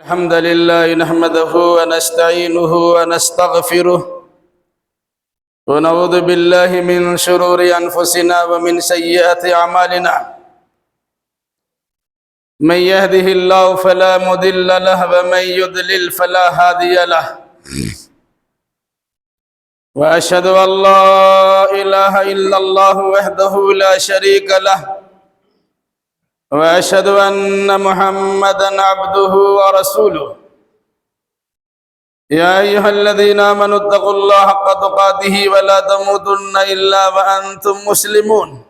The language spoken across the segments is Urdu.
الحمد لله نحمده ونستعينه ونستغفره ونعوذ بالله من شرور أنفسنا ومن سيئات أعمالنا من يهده الله فلا مضل له ومن يضلل فلا هادي له وأشهد أن لا إله إلا الله وحده لا شريك له وأشهد أن محمدًا عبده ورسوله يا أيها الذين آمنوا اتقوا الله حق تقاته ولا تموتن إلا وأنتم مسلمون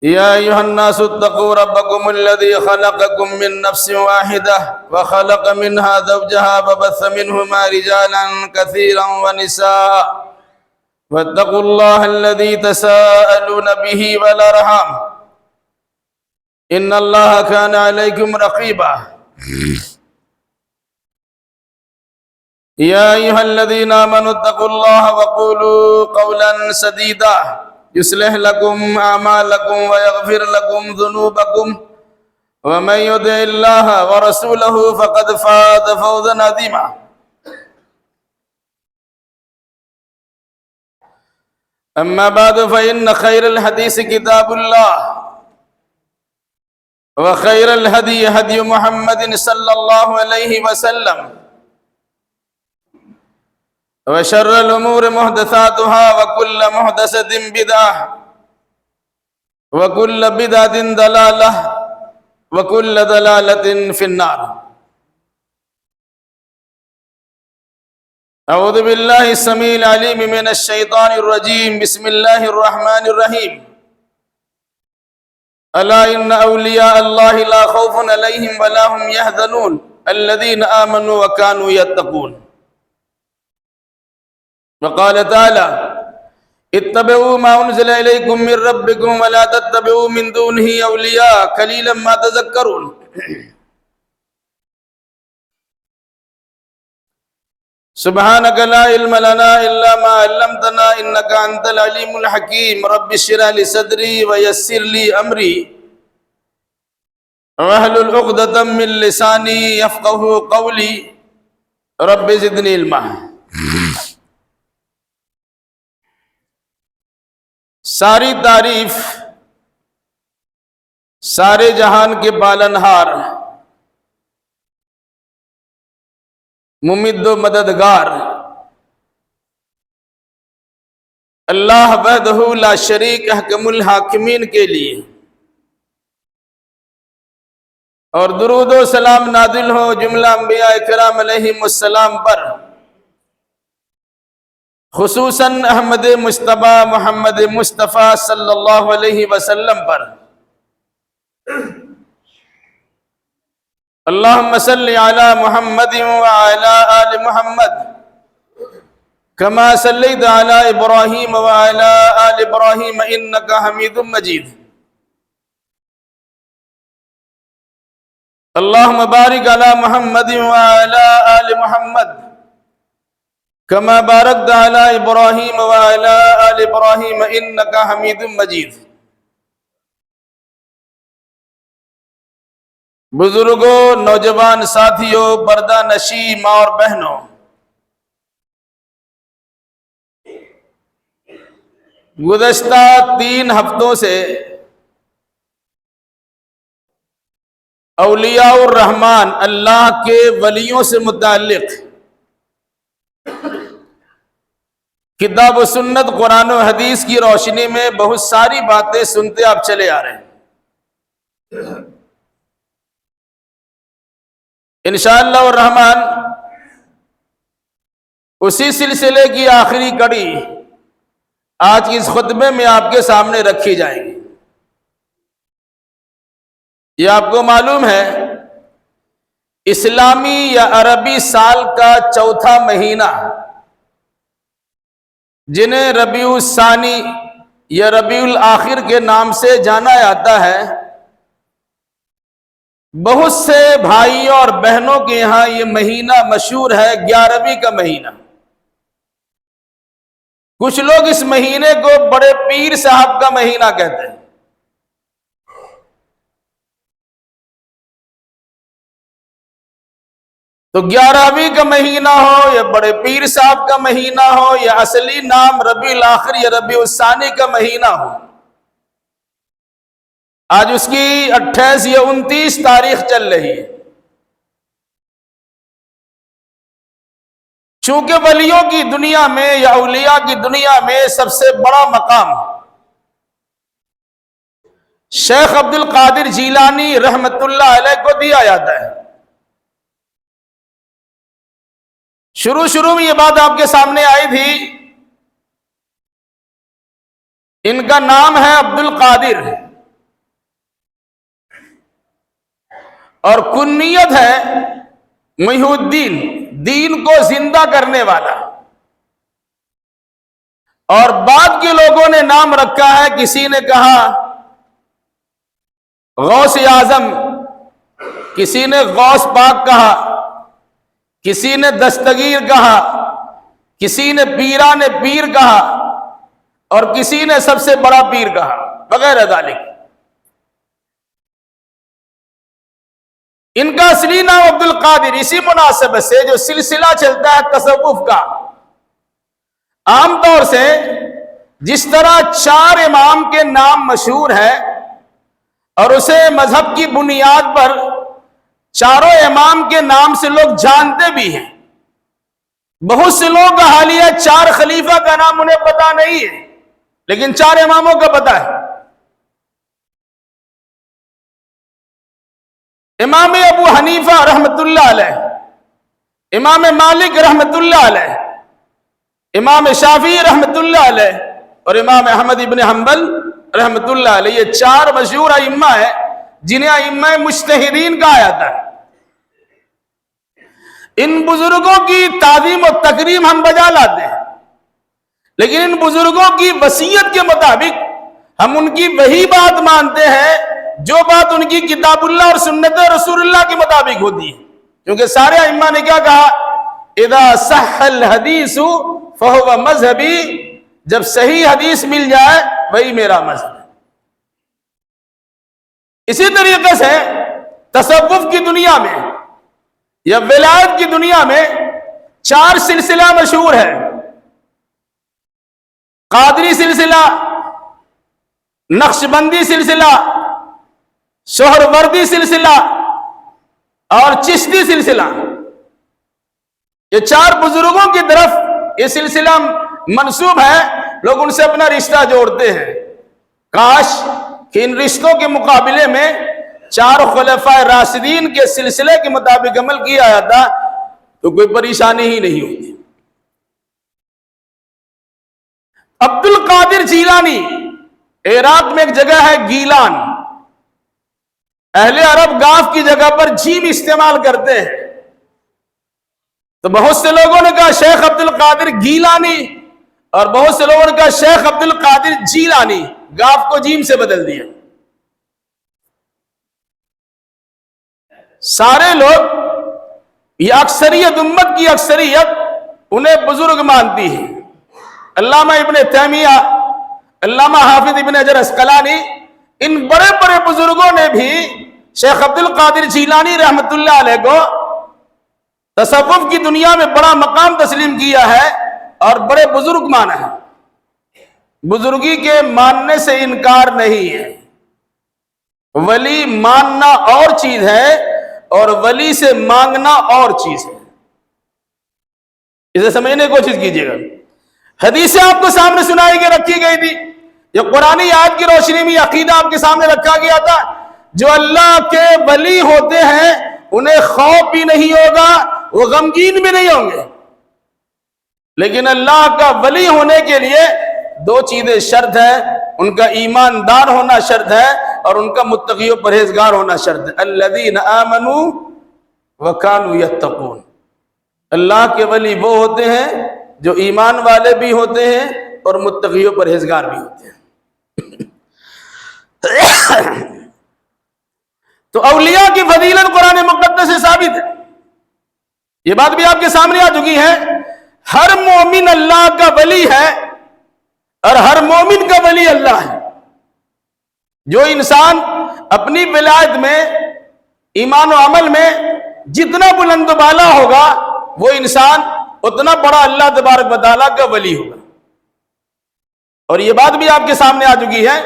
يا أيها الناس اتقوا ربكم الذي خلقكم من نفس واحدة وخلق منها زوجها وبث منهما رجالا كثيرا ونساء واتقوا الله الذي تساءلون به والأرحام إن الله كان عليكم رقيبا يا أيها الذين آمنوا اتقوا الله وقولوا قولا سديدا يصلح لكم أعمالكم ويغفر لكم ذنوبكم ومن يطع الله ورسوله فقد فاز فوزا عظيما أما بعد فإن خير الحديث كتاب الله وخير الهدي هدي محمد صلى الله عليه وسلم وشر الأمور محدثاتها وكل محدثة بدعة وكل بدعة ضلالة وكل ضلالة في النار أعوذ بالله السميع العليم من الشيطان الرجيم بسم الله الرحمن الرحيم ألا إن أولياء الله لا خوف عليهم ولا هم يحزنون الذين آمنوا وكانوا يتقون وقال تعالى اتبعوا ما أنزل إليكم من ربكم ولا تتبعوا من دونه أولياء قليلا ما تذكرون سبحانك لا علم لنا إلا ما علمتنا إنك أنت العليم الحكيم رب اشرح لي صدري ويسر لي أمري واحلل عقدة من لساني يفقهوا قولي رب زدني علما ساری تعریف سارے جہان کے پالنہار ممد و مددگار اللہ وحدہ لا شریک احکم الحاکمین کے لیے اور درود و سلام نازل ہو جملہ انبیاء کرام علیہم السلام پر خصوصاً احمد مجتبیٰ محمد مصطفیٰ صلی اللہ علیہ وسلم پر اللہم صلی علی محمد وعلی آل محمد کما صلیت علی ابراہیم وعلی آل ابراہیم انکا حمید مجید اللہم بارک علی محمد وعلی آل محمد کما بارکت علی ابراہیم وعلی آل ابراہیم انکا حمید مجید بزرگوں، نوجوان ساتھیوں، پردہ نشی ماں اور بہنوں، گزشتہ 3 ہفتوں سے اولیاء الرحمن اللہ کے ولیوں سے متعلق کتاب و سنت قرآن و حدیث کی روشنی میں بہت ساری باتیں سنتے آپ چلے آ رہے ہیں انشاءاللہ الرحمن اسی سلسلے کی آخری کڑی آج اس خطبے میں آپ کے سامنے رکھی جائے گی یہ آپ کو معلوم ہے اسلامی یا عربی سال کا چوتھا مہینہ جنہیں ربیع الثانی یا ربیع الآخر کے نام سے جانا جاتا ہے بہت سے بھائیوں اور بہنوں کے یہاں یہ مہینہ مشہور ہے 11ویں کا مہینہ کچھ لوگ اس مہینے کو بڑے پیر صاحب کا مہینہ کہتے ہیں تو 11ویں کا مہینہ ہو یا بڑے پیر صاحب کا مہینہ ہو یا اصلی نام ربیع الاخر یا ربیع الثانی کا مہینہ ہو، آج اس کی 28 یا 29 تاریخ چل رہی ہے۔ چونکہ ولیوں کی دنیا میں یا اولیاء کی دنیا میں سب سے بڑا مقام شیخ عبد القادر جیلانی رحمت اللہ علیہ کو دیا جاتا ہے۔ شروع میں یہ بات آپ کے سامنے آئی تھی، ان کا نام ہے عبد القادر اور کنیت ہے محی الدین، دین کو زندہ کرنے والا۔ اور بعد کے لوگوں نے نام رکھا ہے، کسی نے کہا غوث اعظم، کسی نے غوث پاک کہا، کسی نے دستگیر کہا، کسی نے پیران پیر کہا، اور کسی نے سب سے بڑا پیر کہا، وغیرہ ذالک۔ ان کا اصلی نام عبد القادر، اسی مناسبت سے جو سلسلہ چلتا ہے تصوف کا، عام طور سے جس طرح 4 امام کے نام مشہور ہے اور اسے مذہب کی بنیاد پر چاروں امام کے نام سے لوگ جانتے بھی ہیں، بہت سے لوگ کا حال یہ 4 خلیفہ کا نام انہیں پتا نہیں ہے، لیکن 4 اماموں کا پتا ہے۔ امام ابو حنیفہ رحمت اللہ علیہ، امام مالک رحمت اللہ علیہ، امام شافعی رحمت اللہ علیہ اور امام احمد ابن حنبل رحمت اللہ علیہ، یہ 4 مشہور ائمہ ہیں جنہیں ائمہ مجتہدین کہا جاتا ہے۔ ان بزرگوں کی تعظیم و تکریم ہم بجا لاتے ہیں، لیکن ان بزرگوں کی وصیت کے مطابق ہم ان کی وہی بات مانتے ہیں جو بات ان کی کتاب اللہ اور سنت رسول اللہ کے مطابق ہوتی ہے، کیونکہ سارے ائمہ نے کیا کہا؟ اذا صح الحدیث فہو مذہبی، جب صحیح حدیث مل جائے وہی میرا مذہب ہے۔ اسی طریقے سے تصوف کی دنیا میں یا ولایت کی دنیا میں 4 سلسلہ مشہور ہے، قادری سلسلہ، نقشبندی سلسلہ، سہروردی سلسلہ اور چشتی سلسلہ۔ یہ 4 بزرگوں کی طرف یہ سلسلہ منسوب ہے، لوگ ان سے اپنا رشتہ جوڑتے ہیں۔ کاش کہ ان رشتوں کے مقابلے میں 4 خلفاء راشدین کے سلسلے کے مطابق عمل کیا جاتا تو کوئی پریشانی ہی نہیں ہوتی۔ عبد القادر جیلانی، عراق میں ایک جگہ ہے گیلان، اہل عرب گاف کی جگہ پر جیم استعمال کرتے ہیں، تو بہت سے لوگوں نے کہا شیخ عبد القادر گیلانی اور بہت سے لوگوں نے کہا شیخ عبد القادر جیلانی، گاف کو جیم سے بدل دیا۔ سارے لوگ، یہ اکثریت، امت کی اکثریت انہیں بزرگ مانتی ہے۔ علامہ ابن تیمیہ، علامہ حافظ ابن حجر عسقلانی، ان بڑے بڑے بزرگوں نے بھی شیخ عبد القادر جیلانی رحمت اللہ علیہ کو تصوف کی دنیا میں بڑا مقام تسلیم کیا ہے اور بڑے بزرگ مانا ہے۔ بزرگی کے ماننے سے انکار نہیں ہے، ولی ماننا اور چیز ہے اور ولی سے مانگنا اور چیز ہے، اسے سمجھنے کی کوشش کیجیے گا۔ حدیثیں آپ کو سامنے سنائی کے رکھی گئی تھی، یہ قرآنی آیت کی روشنی میں عقیدہ آپ کے سامنے رکھا گیا تھا، جو اللہ کے ولی ہوتے ہیں انہیں خوف بھی نہیں ہوگا، وہ غمگین بھی نہیں ہوں گے، لیکن اللہ کا ولی ہونے کے لیے 2 چیزیں شرط ہے، ان کا ایماندار ہونا شرط ہے اور ان کا متقی و پرہیزگار ہونا شرط ہے۔ الذین آمنوا وکانوا یتقون، اللہ کے ولی وہ ہوتے ہیں جو ایمان والے بھی ہوتے ہیں اور متقی و پرہیزگار بھی ہوتے ہیں۔ تو اولیاء کی فضیلت قرآن مقدس سے ثابت ہے، یہ بات بھی آپ کے سامنے آ چکی ہے۔ ہر مومن اللہ کا ولی ہے اور ہر مومن کا ولی اللہ ہے۔ جو انسان اپنی ولایت میں، ایمان و عمل میں جتنا بلند و بالا ہوگا وہ انسان اتنا بڑا اللہ تبارک و تعالیٰ کا ولی ہوگا. اور یہ بات بھی آپ کے سامنے آ چکی ہے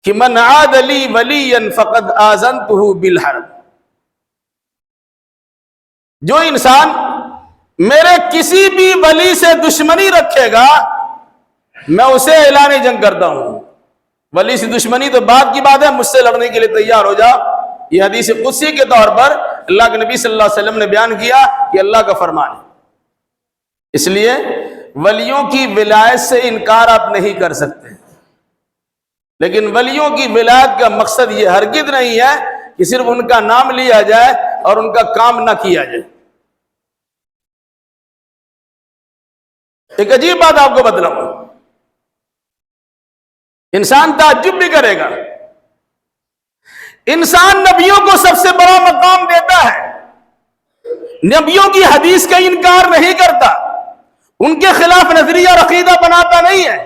کہ من عاد لی ولیا فقد آذنتہ بالحرب. جو انسان میرے کسی بھی ولی سے دشمنی رکھے گا میں اسے اعلان جنگ کرتا ہوں. ولی سے دشمنی تو بعد کی بات ہے، مجھ سے لڑنے کے لیے تیار ہو جا. یہ حدیث قدسی کے طور پر اللہ کے نبی صلی اللہ علیہ وسلم نے بیان کیا کہ اللہ کا فرمان ہے. اس لیے ولیوں کی ولایت سے انکار آپ نہیں کر سکتے، لیکن ولیوں کی ولایت کا مقصد یہ ہرگز نہیں ہے کہ صرف ان کا نام لیا جائے اور ان کا کام نہ کیا جائے. ایک عجیب بات آپ کو بتلاؤں، انسان تعجب بھی کرے گا. انسان نبیوں کو سب سے بڑا مقام دیتا ہے، نبیوں کی حدیث کا انکار نہیں کرتا، ان کے خلاف نظریہ اور عقیدہ بناتا نہیں ہے.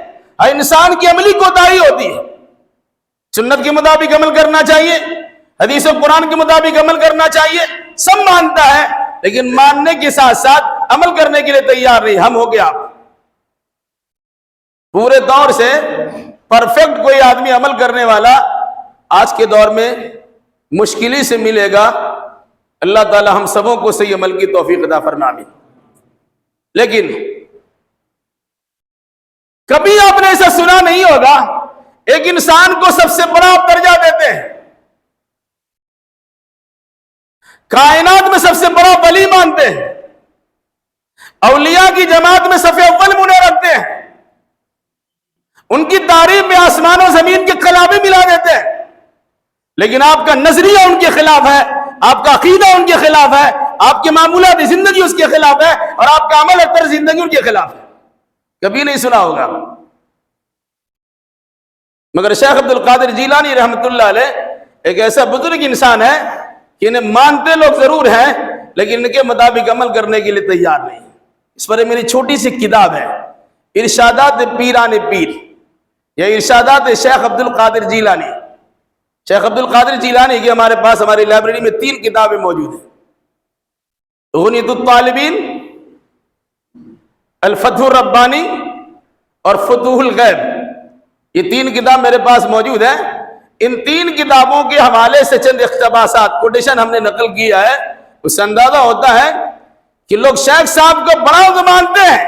انسان کی عملی کوتاہی ہوتی ہے. سنت کے مطابق عمل کرنا چاہیے، حدیث و قرآن کے مطابق عمل کرنا چاہیے، سب مانتا ہے، لیکن ماننے کے ساتھ ساتھ عمل کرنے کے لیے تیار نہیں. ہم ہو گیا پورے دور سے پرفیکٹ کوئی آدمی عمل کرنے والا آج کے دور میں مشکل ہی سے ملے گا. اللہ تعالی ہم سبوں کو صحیح عمل کی توفیق عطا فرمائے. لیکن کبھی آپ نے ایسا سنا نہیں ہوگا ایک انسان کو سب سے بڑا درجہ دیتے ہیں، کائنات میں سب سے بڑا ولی مانتے ہیں، اولیاء کی جماعت میں صف اول منہ رکھتے ہیں، ان کی تعریف میں آسمان و زمین کے قلابے ملا دیتے ہیں. لیکن آپ کا نظریہ ان کے خلاف ہے، آپ کا عقیدہ ان کے خلاف ہے، آپ کے معمولات زندگی اس کے خلاف ہے، اور آپ کا عمل طرز زندگی ان کے خلاف ہے. کبھی نہیں سنا ہوگا. مگر شیخ عبد القادر جیلانی رحمۃ اللہ علیہ ایک ایسا بزرگ انسان ہے کہ انہیں مانتے لوگ ضرور ہیں لیکن ان کے مطابق عمل کرنے کے لیے تیار نہیں. اس پر میری چھوٹی سی کتاب ہے، ارشادات پیران پیر، یا ارشادات شیخ عبد القادر جیلانی. شیخ عبد القادر جیلانی کی ہمارے پاس ہماری لائبریری میں 3 کتابیں موجود ہیں، غنیۃ الطالبین، الفتح الربانی اور فتوح الغیب. یہ 3 کتاب میرے پاس موجود ہیں. ان 3 کتابوں کے حوالے سے چند اقتباسات کوٹیشن ہم نے نقل کیا ہے. اس سے اندازہ ہوتا ہے کہ لوگ شیخ صاحب کو بڑا تو مانتے ہیں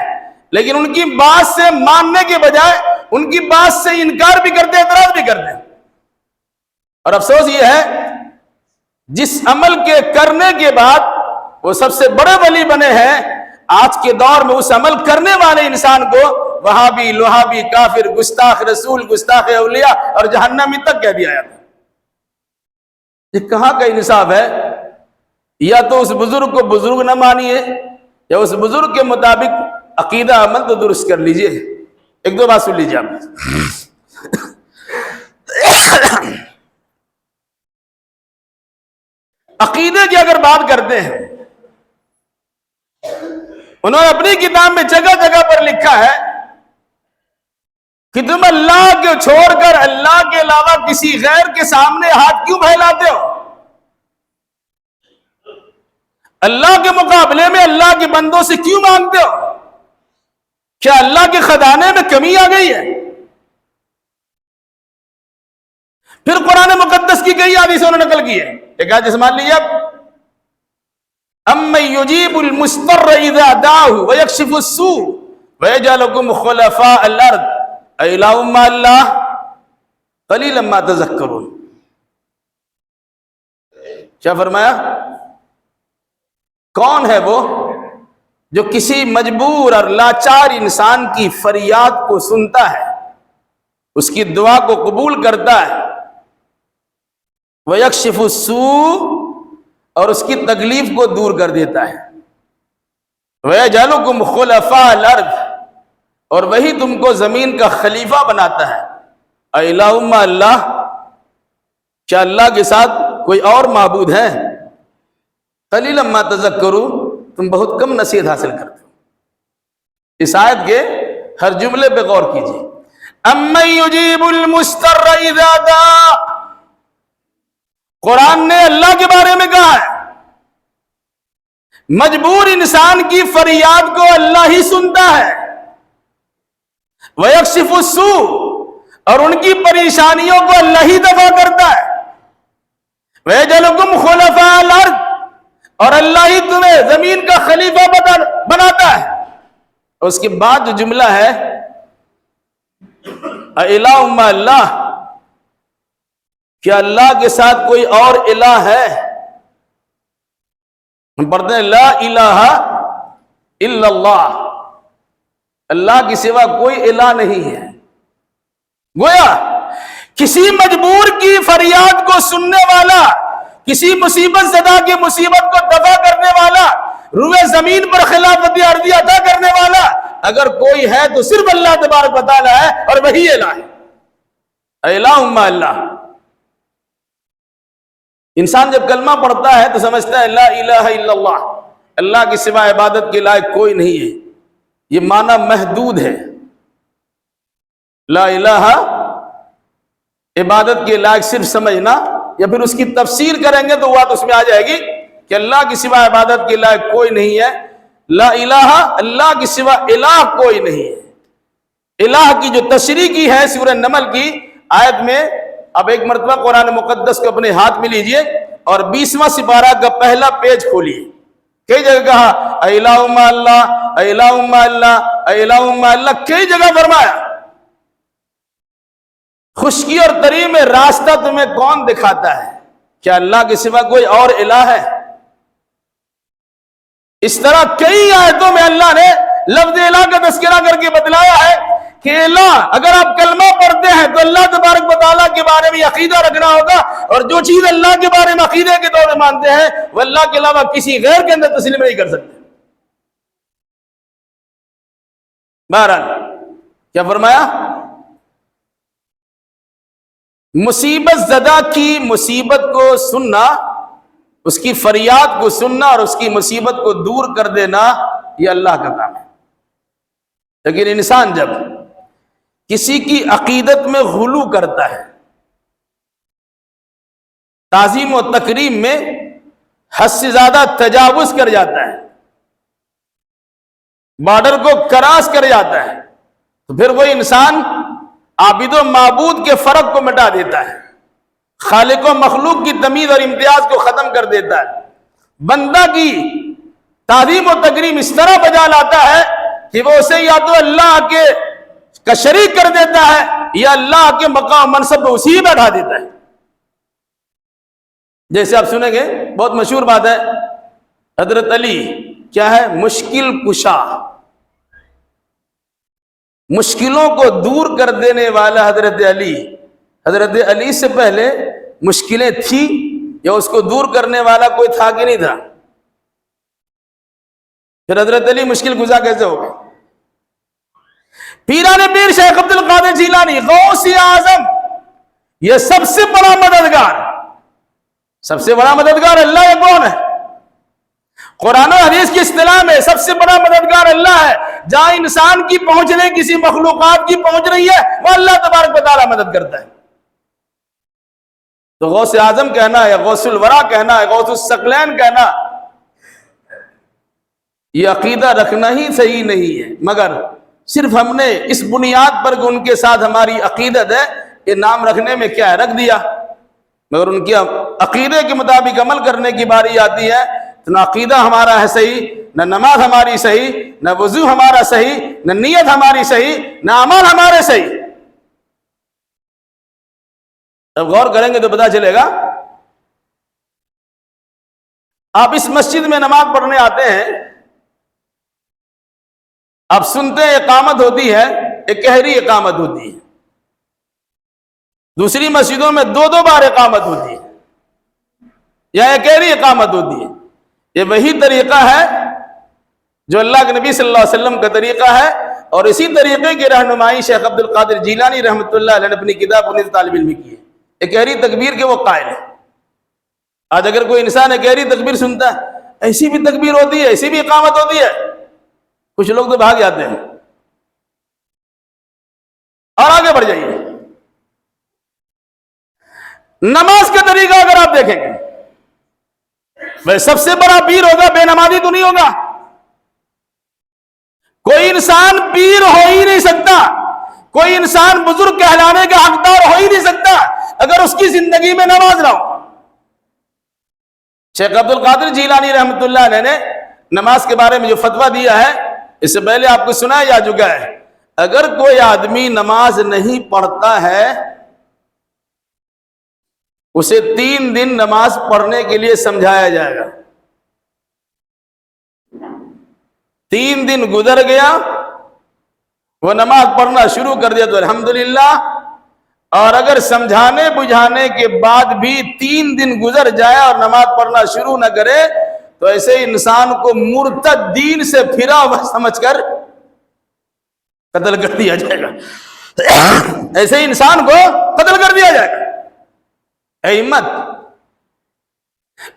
لیکن ان کی بات سے ماننے کے بجائے ان کی بات سے انکار بھی کرتے ہیں، اعتراض بھی کرتے ہیں. اور افسوس یہ ہے جس عمل کے کرنے کے بعد وہ سب سے بڑے ولی بنے ہیں، آج کے دور میں اس عمل کرنے والے انسان کو وہابی، لوہابی، کافر، گستاخ رسول، گستاخ اولیاء اور جہنمی تک کہہ دیا جاتا ہے. یہ کہاں کا انصاف ہے؟ یا تو اس بزرگ کو بزرگ نہ مانیے یا اس بزرگ کے مطابق عقیدہ عمل تو درست کر لیجئے. ایک دو بات سن لیجئے آپ. عقیدے کی اگر بات کرتے ہیں، انہوں نے اپنی کتاب میں جگہ جگہ پر لکھا ہے کہ تم اللہ کو چھوڑ کر اللہ کے علاوہ کسی غیر کے سامنے ہاتھ کیوں پھیلاتے ہو؟ اللہ کے مقابلے میں اللہ کے بندوں سے کیوں مانگتے ہو؟ کیا اللہ کے خزانے میں کمی آ گئی ہے؟ پھر قرآن مقدس کی کئی حدیثوں نے نقل کی ہے. ایک حدیث مان لیجیے آپ، اَمَّن يُجِيبُ الْمُضْطَرَّ إِذَا دَعَاهُ وَيَكْشِفُ السُّوءَ وَيَجْعَلُكُمْ خُلَفَاءَ الْأَرْضِ أَإِلَٰهٌ مَّعَ اللَّهِ قَلِيلًا مَّا تَذَكَّرُونَ. کیا فرمایا؟ کون ہے وہ جو کسی مجبور اور لاچار انسان کی فریاد کو سنتا ہے، اس کی دعا کو قبول کرتا ہے، وَيَكْشِفُ السُّوءَ اور اس کی تکلیف کو دور کر دیتا ہے، وَيَجْعَلُكُمْ خُلَفَاءَ الْأَرْضِ اور وہی تم کو زمین کا خلیفہ بناتا ہے. أَإِلَٰهٌ مَّعَ اللَّهِ کیا اللہ کے ساتھ کوئی اور معبود ہے؟ قَلِيلًا مَّا تَذَكَّرُونَ تم بہت کم نصیحت حاصل کرتے ہو. اس آیت کے ہر جملے پہ غور کیجیے. أَمَّن يُجِيبُ الْمُضْطَرَّ إِذَا دَعَاهُ قرآن نے اللہ کے بارے میں کہا ہے مجبور انسان کی فریاد کو اللہ ہی سنتا ہے، وَيَكْشِفُ السُّوءَ، اور ان کی پریشانیوں کو اللہ ہی دفع کرتا ہے، وَيَجْعَلُكُمْ خُلَفَاءَ الْأَرْضِ، اور اللہ ہی تمہیں زمین کا خلیفہ بناتا ہے۔ اس کے بعد جو جملہ ہے اِلَٰهٌ مَّعَ اللَّهِ، کیا اللہ کے ساتھ کوئی اور الہ ہے؟ ہم پڑھتے ہیں لا الہ الا اللہ، اللہ کی سوا کوئی الہ نہیں ہے۔ گویا کسی مجبور کی فریاد کو سننے والا، کسی مصیبت زدہ کی مصیبت کو دفع کرنے والا، روئے زمین پر خلافت ارضی عطا کرنے والا اگر کوئی ہے تو صرف اللہ تبارک و تعالی ہے، اور وہی الہ ہے۔ الہ مع اللہ، انسان جب کلمہ پڑھتا ہے تو سمجھتا ہے لا الہ الا اللہ، اللہ کے سوا عبادت کے لائق کوئی نہیں ہے۔ یہ معنی محدود ہے، لا الہ عبادت کے لائق صرف سمجھنا، یا پھر اس کی تفسیر کریں گے تو بات اس میں آ جائے گی کہ اللہ کے سوا عبادت کے لائق کوئی نہیں ہے۔ لا الہ، اللہ کے سوا الہ کوئی نہیں ہے۔ الہ کی جو تشریح کی ہے سورہ نمل کی آیت میں، اب ایک مرتبہ قرآن مقدس کو اپنے ہاتھ میں لیجئے اور 20واں سپارہ کا پہلا پیج کھولیے۔ کئی جگہ کہا الہ مع اللہ، الہ مع اللہ، الہ مع اللہ، کئی جگہ فرمایا۔ خشکی اور تری میں راستہ تمہیں کون دکھاتا ہے؟ کیا اللہ کے سوا کوئی اور الہ ہے؟ اس طرح کئی آیتوں میں اللہ نے لفظ الہ کا تذکرہ کر کے بتلایا ہے کہ الہ، اگر آپ کلمہ پڑھتے ہیں تو اللہ تبارک و تعالیٰ کے بارے میں عقیدہ رکھنا ہوگا، اور جو چیز اللہ کے بارے میں عقیدے کے طور پہ مانتے ہیں وہ اللہ کے علاوہ کسی غیر کے اندر تسلیم نہیں کر سکتے۔ بہرحال کیا فرمایا؟ مصیبت زدہ کی مصیبت کو سننا، اس کی فریاد کو سننا اور اس کی مصیبت کو دور کر دینا، یہ اللہ کا کام ہے۔ لیکن انسان جب کسی کی عقیدت میں غلو کرتا ہے، تعظیم و تکریم میں حد سے زیادہ تجاوز کر جاتا ہے، بارڈر کو کراس کر جاتا ہے، تو پھر وہ انسان عابد و معبود کے فرق کو مٹا دیتا ہے، خالق و مخلوق کی تمیز اور امتیاز کو ختم کر دیتا ہے، بندہ کی تعظیم و تکریم اس طرح بجا لاتا ہے کہ وہ اسے یا تو اللہ کے کا شریک کر دیتا ہے یا اللہ کے مقام منصب کو اسی بیٹھا دیتا ہے۔ جیسے آپ سنیں گے، بہت مشہور بات ہے، حضرت علی کیا ہے؟ مشکل کشا، مشکلوں کو دور کر دینے والا حضرت علی۔ حضرت علی سے پہلے مشکلیں تھی یا اس کو دور کرنے والا کوئی تھا کہ نہیں تھا؟ پھر حضرت علی مشکل گزا کیسے ہو گئے؟ پیران پیر شیخ عبد القادر جیلانی غوث اعظم، یہ سب سے بڑا مددگار، سب سے بڑا مددگار اللہ ہے۔ کون ہے؟ قرآن و حدیث کی اصطلاح میں سب سے بڑا مددگار اللہ ہے۔ جہاں انسان کی پہنچ نہیں، کسی مخلوقات کی پہنچ رہی ہے، وہ اللہ تبارک و تعالیٰ مدد کرتا ہے۔ تو غوث اعظم کہنا ہے، غوث الورا کہنا ہے، غوث الثقلین کہنا، یہ عقیدہ رکھنا ہی صحیح نہیں ہے، مگر صرف ہم نے اس بنیاد پر کہ ان کے ساتھ ہماری عقیدت ہے، یہ نام رکھنے میں کیا ہے، رکھ دیا، مگر ان کی عقیدے کے مطابق عمل کرنے کی باری آتی ہے تو نہ عقیدہ ہمارا ہے صحیح، نہ نماز ہماری صحیح، نہ وضو ہمارا صحیح، نہ نیت ہماری صحیح، نہ عمل ہمارے صحیح۔ جب غور کریں گے تو پتہ چلے گا۔ آپ اس مسجد میں نماز پڑھنے آتے ہیں، آپ سنتے ہیں اقامت ہوتی ہے، ایک گہری اقامت ہوتی ہے، دوسری مسجدوں میں 2 بار اقامت ہوتی ہے یا ایک گہری اقامت ہوتی ہے۔ یہ وہی طریقہ ہے جو اللہ کے نبی صلی اللہ علیہ وسلم کا طریقہ ہے، اور اسی طریقے کی رہنمائی شیخ عبد القادر جیلانی رحمۃ اللہ علیہ نے اپنی کتاب انیس طالب علم کی ہے۔ ایک گہری تکبیر کے وہ قائل ہے۔ آج اگر کوئی انسان ایک گہری تکبیر سنتا ہے، ایسی بھی تکبیر ہوتی ہے، ایسی بھی اقامت ہوتی ہے، کچھ لوگ تو بھاگ جاتے ہیں۔ اور آگے بڑھ جائیے، نماز کا طریقہ اگر آپ دیکھیں گے، وہ سب سے بڑا پیر ہوگا، بے نمازی تو نہیں ہوگا۔ کوئی انسان پیر ہو ہی نہیں سکتا، کوئی انسان بزرگ کہلانے کا حقدار ہو ہی نہیں سکتا اگر اس کی زندگی میں نماز نہ ہو۔ شیخ عبد القادر جیلانی رحمۃ اللہ علیہ نے نماز کے بارے میں جو فتویٰ دیا ہے، اس سے پہلے آپ کو سنا جا چکا ہے، اگر کوئی آدمی نماز نہیں پڑھتا ہے اسے 3 دن نماز پڑھنے کے لیے سمجھایا جائے گا۔ 3 دن گزر گیا، وہ نماز پڑھنا شروع کر دیا تو الحمدللہ، اور اگر سمجھانے بجھانے کے بعد بھی 3 دن گزر جائے اور نماز پڑھنا شروع نہ کرے تو ایسے انسان کو مرتد، دین سے پھرا ہوا سمجھ کر قتل کر دیا جائے گا۔ ایسے انسان کو قتل کر دیا جائے گا۔ اے ہمت!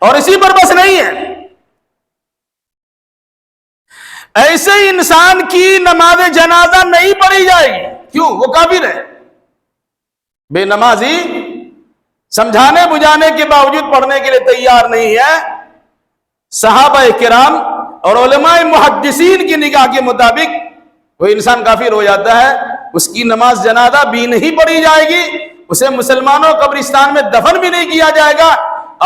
اور اسی پر بس نہیں ہے، ایسے انسان کی نماز جنازہ نہیں پڑھی جائے گی۔ کیوں؟ وہ کافر ہے، بے نمازی، سمجھانے بجھانے کے باوجود پڑھنے کے لیے تیار نہیں ہے۔ صحابہ کرام اور علماء محدثین کی نگاہ کے مطابق وہ انسان کافر ہو جاتا ہے، اس کی نماز جنازہ بھی نہیں پڑھی جائے گی، اسے مسلمانوں قبرستان میں دفن بھی نہیں کیا جائے گا،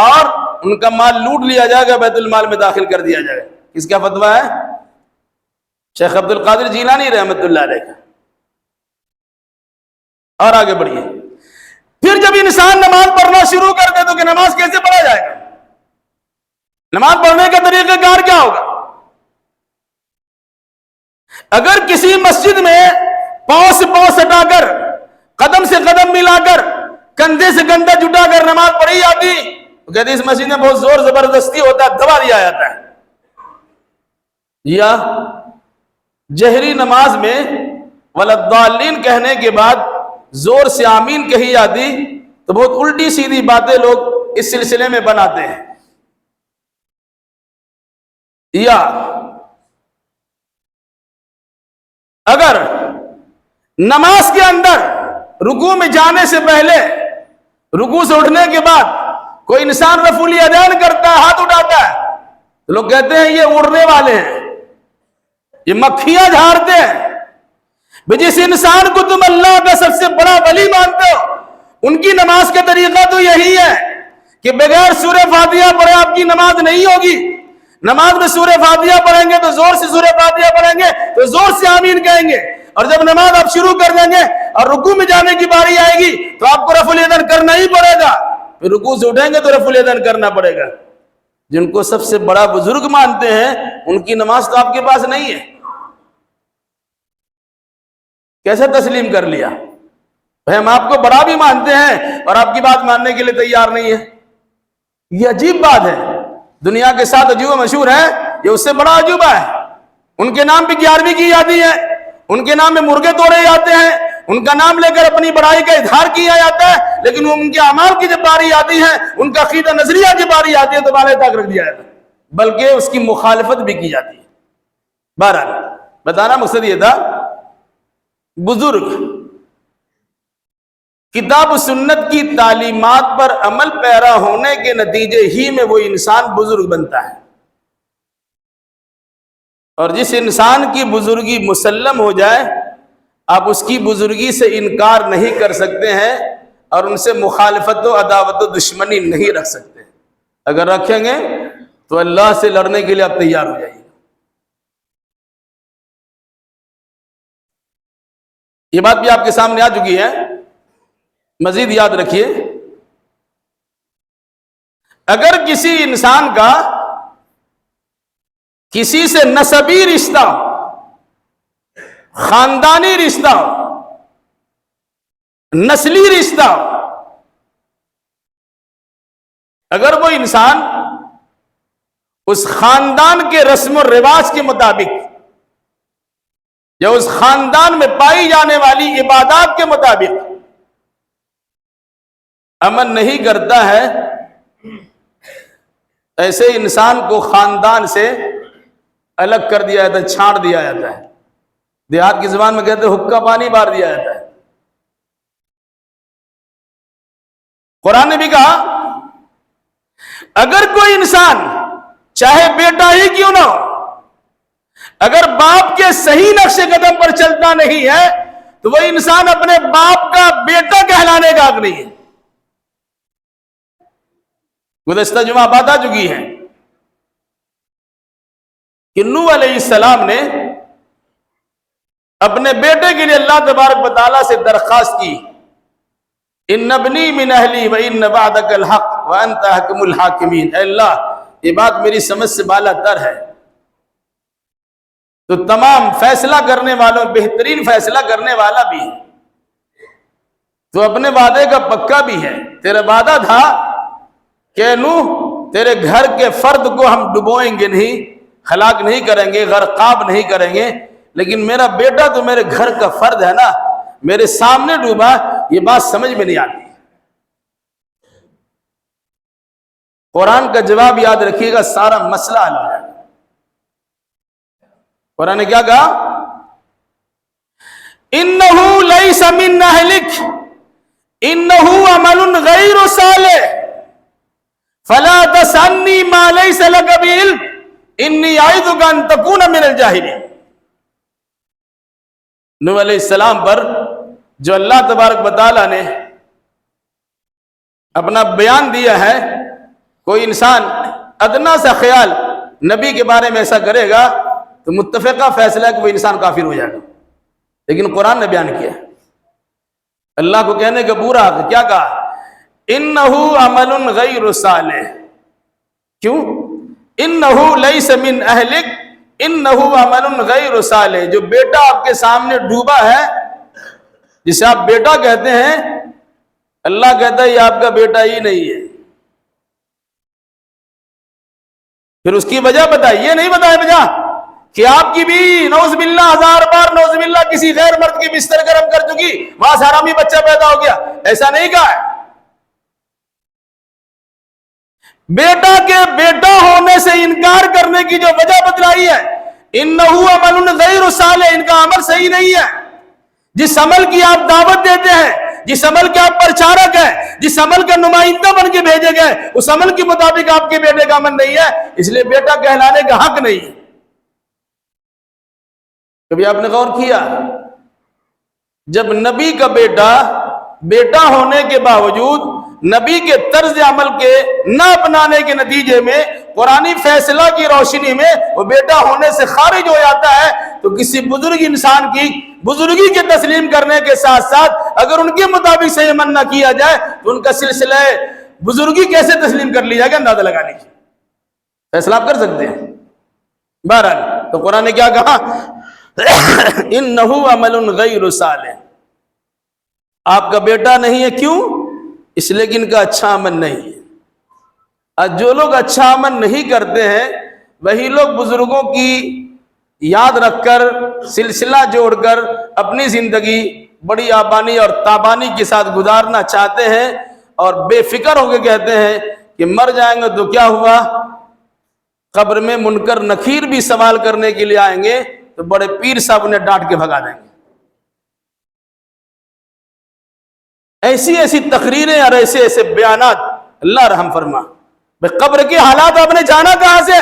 اور ان کا مال لوٹ لیا جائے گا، بیت المال میں داخل کر دیا جائے گا۔ کس کا فتویٰ ہے؟ شیخ عبد القادر جیلانی رحمۃ اللہ علیہ کا۔ اور آگے بڑھیے، پھر جب انسان نماز پڑھنا شروع کر دے تو کہ نماز کیسے پڑھا جائے گا؟ نماز پڑھنے کا طریقہ کار کیا ہوگا؟ اگر کسی مسجد میں پاؤں سے پاؤں سٹا کر، قدم سے قدم ملا کر، کندھے سے کندھا جٹا کر نماز پڑھی جاتی تو کہتے ہیں اس مسجد میں بہت زور زبردستی ہوتا ہے، دبا دیا جاتا ہے۔ یا جہری نماز میں ولضالین کہنے کے بعد زور سے آمین کہی جاتی تو بہت الٹی سیدھی باتیں لوگ اس سلسلے میں بناتے ہیں۔ یا اگر نماز کے اندر رکوع میں جانے سے پہلے، رکوع سے اٹھنے کے بعد کوئی انسان رفع الیدین کرتا ہے، ہاتھ اٹھاتا ہے، تو لوگ کہتے ہیں یہ اڑنے والے ہیں، یہ مکھیاں جھاڑتے ہیں۔ جس انسان کو تم اللہ کا سب سے بڑا ولی مانتے ہو، ان کی نماز کا طریقہ تو یہی ہے کہ بغیر سورہ فاتحہ پڑھے آپ کی نماز نہیں ہوگی۔ نماز میں سورہ فاتحہ پڑھیں گے تو زور سے سورہ فاتحہ پڑھیں گے تو زور سے آمین کہیں گے، اور جب نماز آپ شروع کر دیں گے اور رکوع میں جانے کی باری آئے گی تو آپ کو رفع الیدین کرنا ہی پڑے گا، پھر رکوع سے اٹھیں گے تو رفع الیدین کرنا پڑے گا۔ جن کو سب سے بڑا بزرگ مانتے ہیں ان کی نماز تو آپ کے پاس نہیں ہے، کیسے تسلیم کر لیا؟ بھائی ہم آپ کو بڑا بھی مانتے ہیں اور آپ کی بات ماننے کے لیے تیار نہیں ہے، یہ عجیب بات ہے۔ دنیا کے 7 عجوبے مشہور ہیں، یہ اس سے بڑا عجوبہ ہے۔ ان کے نام پہ 11ویں کی جاتی ہے، ان کے نام میں مرغے توڑے جاتے ہیں، ان کا نام لے کر اپنی بڑائی کا اظہار کیا جاتا ہے، لیکن ان کے اعمال کی جب باری آتی ہے، ان کا عقیدہ نظریہ کی باری آتی ہے تو بالائے طاق رکھ دیا جاتا ہے، بلکہ اس کی مخالفت بھی کی جاتی ہے۔ بہرحال بتانا مقصد یہ تھا، بزرگ کتاب و سنت کی تعلیمات پر عمل پیرا ہونے کے نتیجے ہی میں وہ انسان بزرگ بنتا ہے، اور جس انسان کی بزرگی مسلم ہو جائے آپ اس کی بزرگی سے انکار نہیں کر سکتے ہیں اور ان سے مخالفت و عداوت و دشمنی نہیں رکھ سکتے۔ اگر رکھیں گے تو اللہ سے لڑنے کے لیے آپ تیار ہو جائیے۔ یہ بات بھی آپ کے سامنے آ چکی ہے، مزید یاد رکھیے، اگر کسی انسان کا کسی سے نسبی رشتہ ہو، خاندانی رشتہ ہو، نسلی رشتہ ہو، اگر وہ انسان اس خاندان کے رسم و رواج کے مطابق یا اس خاندان میں پائی جانے والی عبادات کے مطابق عمل نہیں کرتا ہے، ایسے انسان کو خاندان سے الگ کر دیا جاتا ہے، چھاڑ دیا جاتا ہے۔ دیہات کی زبان میں کہتے ہیں حکا پانی مار دیا جاتا ہے۔ قرآن نے بھی کہا اگر کوئی انسان چاہے بیٹا ہی کیوں نہ ہو، اگر باپ کے صحیح نقش قدم پر چلتا نہیں ہے تو وہ انسان اپنے باپ کا بیٹا کہلانے کا حق نہیں ہے۔ گزشتہ جمعہ بات آ چکی ہے کہ نوح علیہ السلام نے اپنے بیٹے کے لیے اللہ تبارک و تعالیٰ سے درخواست کی، ان ابنی من اہلی و ان وعدک الحق وانت احکم الحاکمین، اے اللہ یہ بات میری سمجھ سے بالا تر ہے، تو تمام فیصلہ کرنے والوں بہترین فیصلہ کرنے والا بھی ہے، تو اپنے وعدے کا پکا بھی ہے، تیرا وعدہ تھا کہ نوح تیرے گھر کے فرد کو ہم ڈبوئیں گے نہیں، ہلاک نہیں کریں گے، غرقاب نہیں کریں گے، لیکن میرا بیٹا تو میرے گھر کا فرد ہے نا، میرے سامنے ڈوبا، یہ بات سمجھ میں نہیں آتی۔ قرآن کا جواب یاد رکھیے گا، سارا مسئلہ حل ہو جائے گا۔ قرآن نے کیا کہا؟ انہو لیس من اہلک انہو عمل غیر صالح فلا تسألنی ما لیس لک بعلم انی اعظک ان تکون من الجاہلین۔ نوح علیہ السلام پر جو اللہ تبارک و تعالیٰ نے اپنا بیان دیا ہے، کوئی انسان ادنا سا خیال نبی کے بارے میں ایسا کرے گا تو متفقہ فیصلہ ہے کہ وہ انسان کافر ہو جائے گا، لیکن قرآن نے بیان کیا اللہ کو کہنے کا پورا حق۔ کیا کہا؟ انہو عمل غیر صالح، کیوں؟ انہو لیس من اہلک انہو عمل غیر صالح، جو بیٹا آپ کے سامنے ڈوبا ہے، جسے آپ بیٹا کہتے ہیں، اللہ کہتا ہے یہ آپ کا بیٹا ہی نہیں ہے۔ پھر اس کی وجہ بتائیے، نہیں بتائے وجہ کہ آپ کی بھی نعوذ باللہ ہزار بار نعوذ باللہ کسی غیر مرد کی بستر گرم کر چکی، وہاں سے حرامی بچہ پیدا ہو گیا، ایسا نہیں کہا ہے۔ بیٹا کے بیٹا ہونے سے انکار کرنے کی جو وجہ بتلائی ہے، انہو عمل غیر صالح، ان کا عمل صحیح نہیں ہے۔ جس عمل کی آپ دعوت دیتے ہیں، جس عمل کے آپ پرچارک ہیں، جس عمل کا نمائندہ بن کے بھیجے گئے، اس عمل کے مطابق آپ کے بیٹے کا عمل نہیں ہے، اس لیے بیٹا کہلانے کا حق نہیں ہے۔ کبھی آپ نے غور کیا جب نبی کا بیٹا ہونے کے باوجود نبی کے طرز عمل کے نہ اپنانے کے نتیجے میں قرآنی فیصلہ کی روشنی میں وہ بیٹا ہونے سے خارج ہو جاتا ہے، تو کسی بزرگ انسان کی بزرگی کے تسلیم کرنے کے ساتھ ساتھ اگر ان کے مطابق صحیح عمل نہ کیا جائے تو ان کا سلسلہ بزرگی کیسے تسلیم کر لی جائے گا، اندازہ لگا لیجیے، فیصلہ آپ کر سکتے ہیں۔ بہرحال تو قرآن نے کیا کہا؟ انہو عمل غیر صالح، آپ کا بیٹا نہیں ہے، کیوں؟ اس لیے کہ ان کا اچھا عمل نہیں ہے۔ اور جو لوگ اچھا عمل نہیں کرتے ہیں وہی لوگ بزرگوں کی یاد رکھ کر سلسلہ جوڑ کر اپنی زندگی بڑی آبانی اور تابانی کے ساتھ گزارنا چاہتے ہیں، اور بے فکر ہو کے کہتے ہیں کہ مر جائیں گے تو کیا ہوا، قبر میں منکر نکیر بھی سوال کرنے کے لیے آئیں گے تو بڑے پیر صاحب انہیں ڈانٹ کے بھگا دیں گے۔ ایسی ایسی تقریریں اور ایسے ایسے بیانات، اللہ رحم فرما۔ قبر کے حالات آپ نے جانا کہاں سے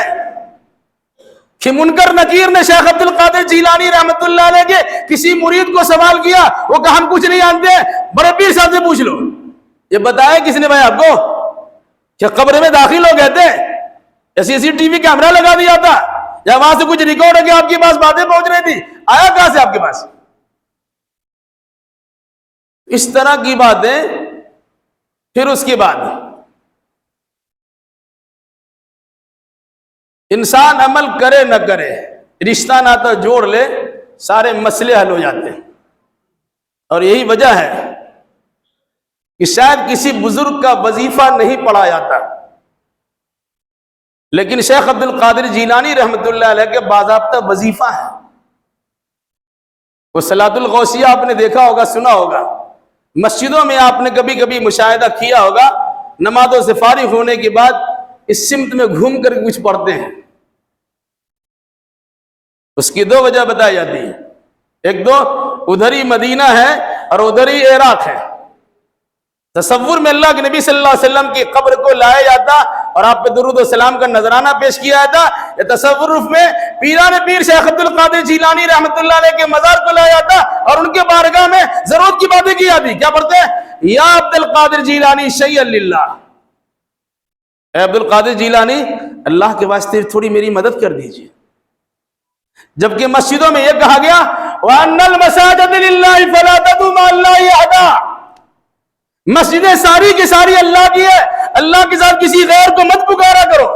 کہ منکر نکیر نے شیخ عبد القادر جیلانی رحمت اللہ علیہ کے کسی مرید کو سوال کیا، وہ کہا ہم کچھ نہیں جانتے، بڑے پیر صاحب سے پوچھ لو۔ یہ بتایا کس نے بھائی آپ کو کہ قبر میں داخل ہو گئے تھے، ایسی ایسی ٹی وی کیمرہ لگا دیا تھا، یا وہاں سے کچھ ریکارڈ ہو کے آپ کے پاس باتیں پہنچ رہی تھی، آیا کہاں سے آپ کے پاس؟ اس طرح کی باتیں۔ پھر اس کے بعد انسان عمل کرے نہ کرے، رشتہ ناتا جوڑ لے، سارے مسئلے حل ہو جاتے ہیں۔ اور یہی وجہ ہے کہ شاید کسی بزرگ کا وظیفہ نہیں پڑھا جاتا، لیکن شیخ عبد القادر جیلانی رحمت اللہ علیہ کے باضابطہ وظیفہ ہے۔ وہ صلاۃ الغوثیہ آپ نے دیکھا ہوگا، سنا ہوگا، مسجدوں میں آپ نے کبھی کبھی مشاہدہ کیا ہوگا، نمازوں سے فارغ ہونے کے بعد اس سمت میں گھوم کر کچھ پڑھتے ہیں۔ اس کی دو وجہ بتائی جاتی ہے، ایک دو ادھر ہی مدینہ ہے اور ادھر ہی عراق ہے، تصور میں اللہ کے نبی صلی اللہ علیہ وسلم کی قبر کو لایا جاتا اور آپ پہ درود و سلام کا نذرانہ پیش کیا جاتا. یا تصوف میں پیران پیر شیخ عبد القادر جیلانی رحمۃ اللہ علیہ کے مزار کو لایا جاتا اور ان کے بارگاہ میں ضرورت کی باتیں کی جاتی. کیا پڑھتے ہیں؟ یا عبد القادر جیلانی شیئا للہ، اے عبد القادر جیلانی اللہ کے واسطے تھوڑی میری مدد کر دیجیے. جبکہ مسجدوں میں یہ کہا گیا وَأَنَّ الْمَسَاجِدَ لِلَّهِ فَلَا تَدْعُوا مَعَ اللَّهِ أَحَدًا، مسجدیں ساری کی ساری اللہ کی ہے، اللہ کے ساتھ کسی غیر کو مت پکارا کرو.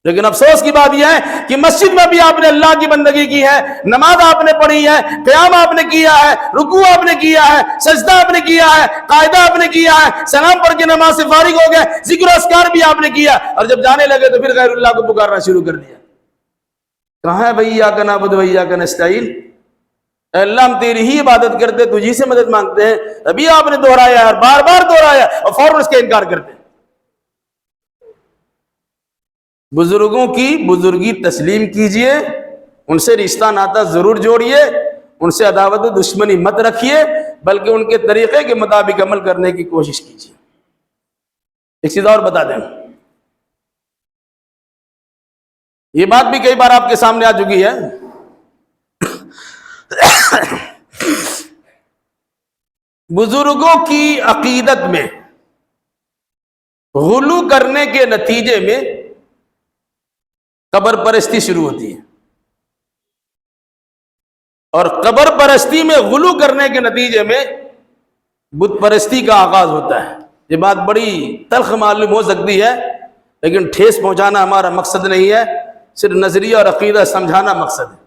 لیکن افسوس کی بات یہ ہے کہ مسجد میں بھی آپ نے اللہ کی بندگی کی ہے، نماز آپ نے پڑھی ہے، قیام آپ نے کیا ہے، رکوع آپ نے کیا ہے، سجدہ آپ نے کیا ہے، قاعدہ آپ نے کیا ہے، سلام پڑھ کے نماز سے فارغ ہو گئے، ذکر و اذکار بھی آپ نے کیا، اور جب جانے لگے تو پھر غیر اللہ کو پکارنا شروع کر دیا. کہاں ہے بھئی ایاک نعبد و ایاک نستعین؟ اے اللہ ہم تیری ہی عبادت کرتے، تجھی سے مدد مانگتے ہیں. ابھی آپ نے دہرایا اور بار بار دہرایا اور فوراً اس کا انکار کرتے ہیں. بزرگوں کی بزرگی تسلیم کیجئے، ان سے رشتہ ناتا ضرور جوڑیے، ان سے عداوت و دشمنی مت رکھیے، بلکہ ان کے طریقے کے مطابق عمل کرنے کی کوشش کیجئے. ایک چیز اور بتا دیں، یہ بات بھی کئی بار آپ کے سامنے آ چکی ہے. بزرگوں کی عقیدت میں غلو کرنے کے نتیجے میں قبر پرستی شروع ہوتی ہے، اور قبر پرستی میں غلو کرنے کے نتیجے میں بت پرستی کا آغاز ہوتا ہے. یہ بات بڑی تلخ معلوم ہو سکتی ہے، لیکن ٹھیس پہنچانا ہمارا مقصد نہیں ہے، صرف نظریہ اور عقیدہ سمجھانا مقصد ہے.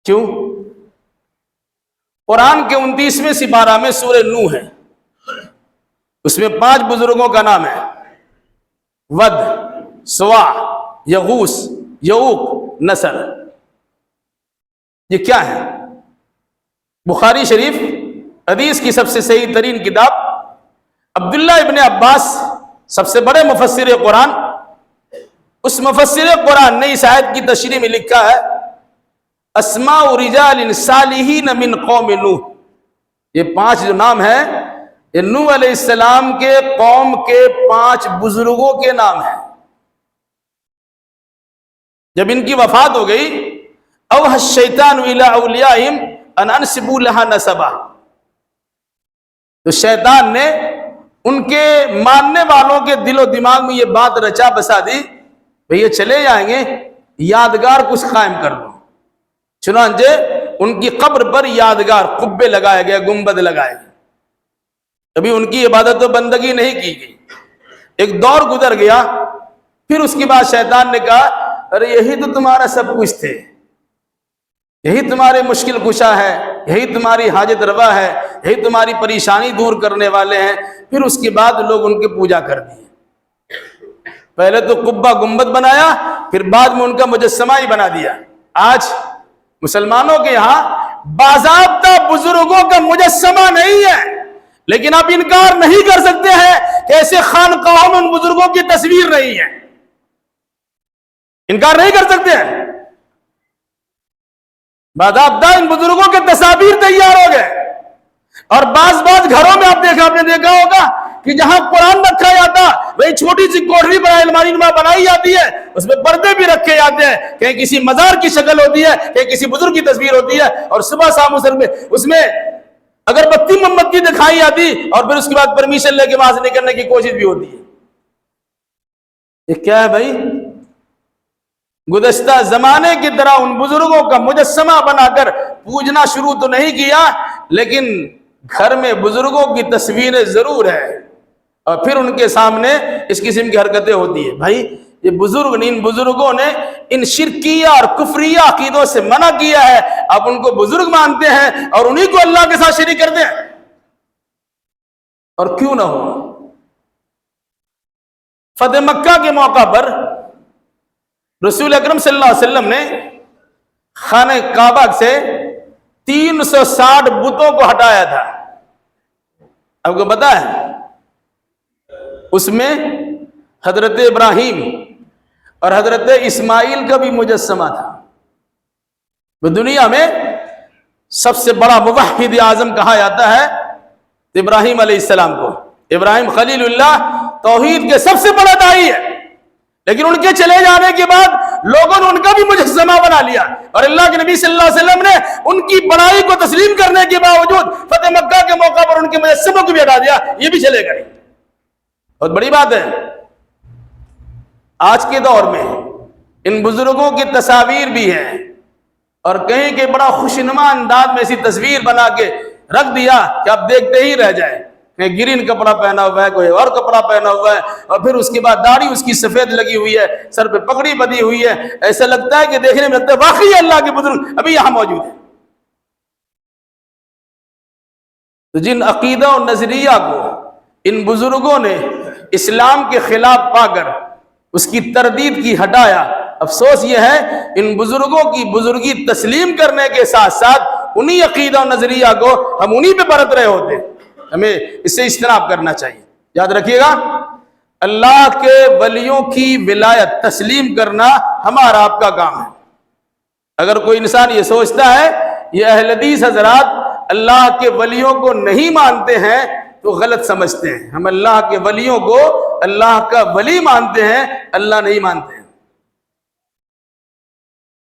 کیوں؟ قرآن کے 29ویں سپارہ میں سورہ نوح ہے، اس میں 5 بزرگوں کا نام ہے: ود، سوا، یغوث، یعوق، نصر. یہ کیا ہے؟ بخاری شریف حدیث کی سب سے صحیح ترین کتاب، عبداللہ ابن عباس سب سے بڑے مفسر قرآن، اس مفسر قرآن نے اس آیت کی تشریح میں لکھا ہے اسماء رجال صالحین من قوم نوح. یہ 5 جو نام ہیں یہ نوح علیہ السلام کے قوم کے 5 بزرگوں کے نام ہیں. جب ان کی وفات ہو گئی اوحى الشیطان الی اولیائہم ان انسبوا لها نسبا، تو شیطان نے ان کے ماننے والوں کے دل و دماغ میں یہ بات رچا بسا دی بھئی یہ چلے جائیں گے، یادگار کچھ قائم کر دو. چنانچہ ان کی قبر پر یادگار قبے لگائے گئے، گنبد لگائے گئے. کبھی ان کی عبادت و بندگی نہیں کی گئی. ایک دور گزر گیا، پھر اس کے بعد شیطان نے کہا ارے یہی تو تمہارا سب کچھ تھے، یہی تمہارے مشکل کشا ہے، یہی تمہاری حاجت روا ہے، یہی تمہاری پریشانی دور کرنے والے ہیں. پھر اس کے بعد لوگ ان کی پوجا کر دی. پہلے تو قبہ گنبد بنایا، پھر بعد میں ان کا مجسمہ ہی بنا دیا. آج مسلمانوں کے یہاں باضابطہ بزرگوں کا مجسمہ نہیں ہے، لیکن آپ انکار نہیں کر سکتے ہیں کہ ایسے خانقاہوں میں ان بزرگوں کی تصویر نہیں ہے. انکار نہیں کر سکتے ہیں. باضابطہ ان بزرگوں کے تصاویر تیار ہو گئے. اور بعض گھروں میں آپ نے دیکھا ہوگا کہ جہاں قرآن رکھا جاتا وہی چھوٹی سی کوٹری الماری نما بنائی جاتی ہے، اس میں پردے بھی رکھے جاتے ہیں، کہیں کسی مزار کی شکل ہوتی ہے، کہیں کسی بزرگ کی تصویر ہوتی ہے، اور صبح شام اس میں اگر بتی موم بتی دکھائی جاتی، اور پھر اس کے بعد پرمیشن لے کے وہاں سے نکلنے کی کوشش بھی ہوتی ہے. یہ کیا ہے بھائی؟ گزشتہ زمانے کی طرح ان بزرگوں کا مجسمہ بنا کر پوجنا شروع تو نہیں کیا، لیکن گھر میں بزرگوں کی تصویریں ضرور ہیں، اور پھر ان کے سامنے اس قسم کی حرکتیں ہوتی ہیں. بھائی یہ بزرگ نے، ان بزرگوں نے ان شرکیہ اور کفریہ عقیدوں سے منع کیا ہے، آپ ان کو بزرگ مانتے ہیں اور انہی کو اللہ کے ساتھ شریک کرتے ہیں. اور کیوں نہ ہو، فتح مکہ کے موقع پر رسول اکرم صلی اللہ علیہ وسلم نے خانہ کعبہ سے 360 بتوں کو ہٹایا تھا. آپ کو پتا ہے اس میں حضرت ابراہیم اور حضرت اسماعیل کا بھی مجسمہ تھا. وہ دنیا میں سب سے بڑا موحد اعظم کہا جاتا ہے تو ابراہیم علیہ السلام کو، ابراہیم خلیل اللہ توحید کے سب سے بڑا داعی ہے، لیکن ان کے چلے جانے کے بعد لوگوں نے ان کا بھی مجسمہ بنا لیا، اور اللہ کے نبی صلی اللہ علیہ وسلم نے ان کی بڑائی کو تسلیم کرنے کے باوجود فتح مکہ کے موقع پر ان کے مجسموں کو بھی ہٹا دیا، یہ بھی چلے گئے۔ بہت بڑی بات ہے۔ آج کے دور میں ان بزرگوں کی تصاویر بھی ہیں، اور کہیں کہ بڑا خوشنما انداز میں ایسی تصویر بنا کے رکھ دیا کہ آپ دیکھتے ہی رہ جائیں، کہ گرین کپڑا پہنا ہوا ہے، کوئی اور کپڑا پہنا ہوا ہے، اور پھر اس کے بعد داڑھی اس کی سفید لگی ہوئی ہے، سر پہ پگڑی بدی ہوئی ہے، ایسا لگتا ہے کہ دیکھنے میں لگتا ہے واقعی اللہ کے بزرگ ابھی یہاں موجود ہیں۔ تو جن عقیدہ و نظریہ کو ان بزرگوں نے اسلام کے خلاف پا کر اس کی تردید کی ہٹایا، افسوس یہ ہے ان بزرگوں کی بزرگی تسلیم کرنے کے ساتھ ساتھ انہی عقیدہ و نظریہ کو ہم انہی پہ برت رہے ہوتے، ہمیں اس سے اجتناب کرنا چاہیے۔ یاد رکھیے گا، اللہ کے ولیوں کی ولایت تسلیم کرنا ہمارا آپ کا کام ہے۔ اگر کوئی انسان یہ سوچتا ہے یہ اہل حدیث حضرات اللہ کے ولیوں کو نہیں مانتے ہیں تو غلط سمجھتے ہیں۔ ہم اللہ کے ولیوں کو اللہ کا ولی مانتے ہیں، اللہ نہیں مانتے ہیں،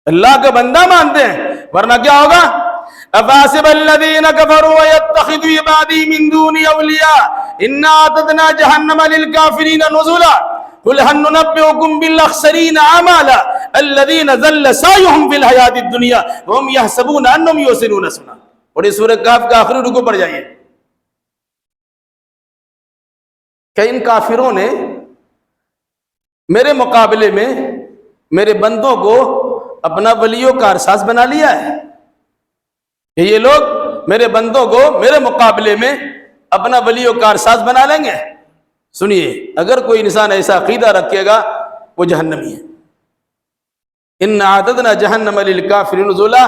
اللہ کا بندہ مانتے ہیں، ورنہ کیا ہوگا؟ افاسب الذین کفروا ویتخذوا عبادی من دونی اولیاء انا اعتدنا جہنم للکافرین نزلا قل هل ننبئکم بالاخسرین اعمالا الذین ضل سعیهم فی الحیاۃ الدنیا وهم یحسبون انهم یحسنون صنعا۔ اور یہ سورہ کہف کا آخری رکوع پڑھ جائیے کہ ان کافروں نے میرے مقابلے میں میرے بندوں کو اپنا ولیوں کا ارساز بنا لیا ہے، کہ یہ لوگ میرے بندوں کو میرے مقابلے میں اپنا ولیوں کا ارساز بنا لیں گے۔ سنیے، اگر کوئی انسان ایسا عقیدہ رکھے گا وہ جہنمی ہے۔ ان اعتدنا جہنم للکافرین نزلا،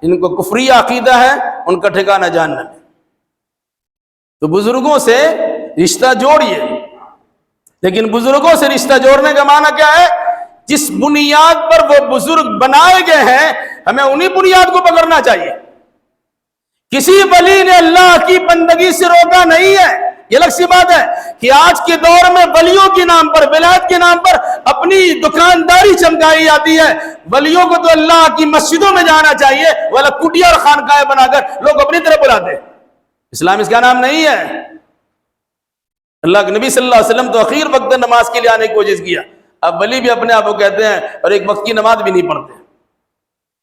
ان کو کفری عقیدہ ہے، ان کا ٹھکانہ جہنم ہے۔ تو بزرگوں سے رشتہ جوڑیے، لیکن بزرگوں سے رشتہ جوڑنے کا معنی کیا ہے؟ جس بنیاد پر وہ بزرگ بنائے گئے ہیں ہمیں انہی بنیاد کو پکڑنا چاہیے۔ کسی ولی نے اللہ کی بندگی سے روکا نہیں ہے۔ یہ الگ سی بات ہے کہ آج کے دور میں ولیوں کے نام پر، ولایت کے نام پر اپنی دکانداری چمکائی جاتی ہے۔ ولیوں کو تو اللہ کی مسجدوں میں جانا چاہیے، والا کٹیا اور خانقاہیں بنا کر لوگ اپنی طرف بلاتے ہیں۔ اسلام اس کا نام نہیں ہے۔ اللہ کے نبی صلی اللہ علیہ وسلم تو اخیر وقت نماز کے لیے آنے کی کوشش کیا، اب ولی بھی اپنے آپ کو کہتے ہیں اور ایک وقت کی نماز بھی نہیں پڑھتے۔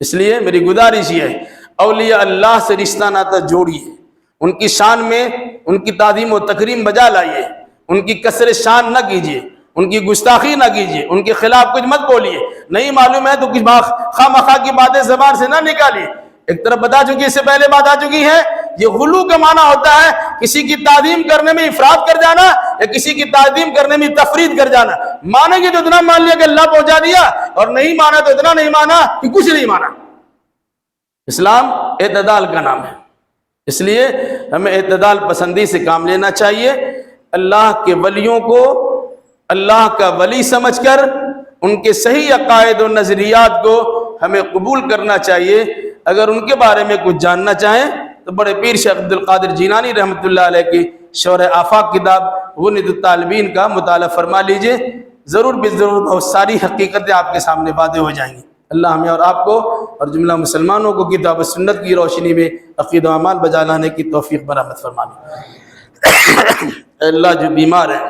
اس لیے میری گزارش یہ ہے، اولیاء اللہ سے رشتہ ناتا جوڑیے، ان کی شان میں ان کی تعظیم و تکریم بجا لائیے، ان کی کسر شان نہ کیجیے، ان کی گستاخی نہ کیجیے، ان کے خلاف کچھ مت بولیے، نہیں معلوم ہے تو کچھ خواہ مخواہ کی باتیں زبان سے نہ نکالیے۔ ایک طرف بتا چکی، اس سے پہلے بات آ چکی ہے، یہ غلو کا معنی ہوتا ہے کسی کی تعظیم کرنے میں افراط کر جانا یا کسی کی تعظیم کرنے میں تفرید کر جانا۔ مانے گے تو اتنا مان لیا کہ اللہ پہنچا دیا، اور نہیں مانا تو اتنا نہیں مانا کہ کچھ نہیں مانا۔ اسلام اعتدال کا نام ہے، اس لیے ہمیں اعتدال پسندی سے کام لینا چاہیے۔ اللہ کے ولیوں کو اللہ کا ولی سمجھ کر ان کے صحیح عقائد و نظریات کو ہمیں قبول کرنا چاہیے۔ اگر ان کے بارے میں کچھ جاننا چاہیں تو بڑے پیر شیخ عبد القادر جیلانی رحمۃ اللہ علیہ کی شورۂ آفاق کتاب غنیۃ الطالبین کا مطالعہ فرما لیجئے، ضرور بضرور بہت ساری حقیقتیں آپ کے سامنے واضح ہو جائیں گی۔ اللہ ہمیں اور آپ کو اور جملہ مسلمانوں کو کتاب و سنت کی روشنی میں عقیدہ و اعمال بجا لانے کی توفیق برآمد فرمانے۔ اے اللہ، جو بیمار ہیں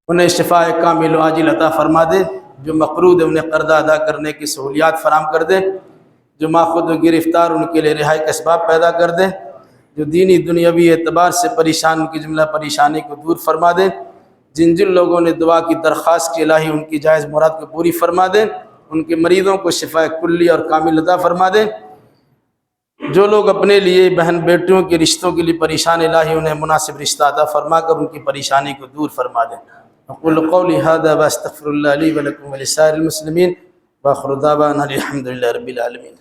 انہیں شفاء کامل و عاجل عطا فرما دے، جو مقروض ہیں انہیں قرضہ ادا کرنے کی سہولیات فراہم کر دے، جو ماخوذ و گرفتار ان کے لیے رہائی کا اسباب پیدا کر دے، جو دینی دنیاوی اعتبار سے پریشان ان کی جملہ پریشانی کو دور فرما دے، جن جن لوگوں نے دعا کی درخواست کی الہی ان کی جائز مراد کو پوری فرما دے، ان کے مریضوں کو شفاء کلی اور کامل عطا فرما دے، جو لوگ اپنے لیے بہن بیٹیوں کے رشتوں کے لیے پریشان الہی انہیں مناسب رشتہ عطا فرما کر ان کی پریشانی کو دور فرما دے۔ اقول قولی ھذا واستغفر اللہ لی ولکم ولسائر المسلمین، وآخر دعوانا الحمد للہ رب العالمین۔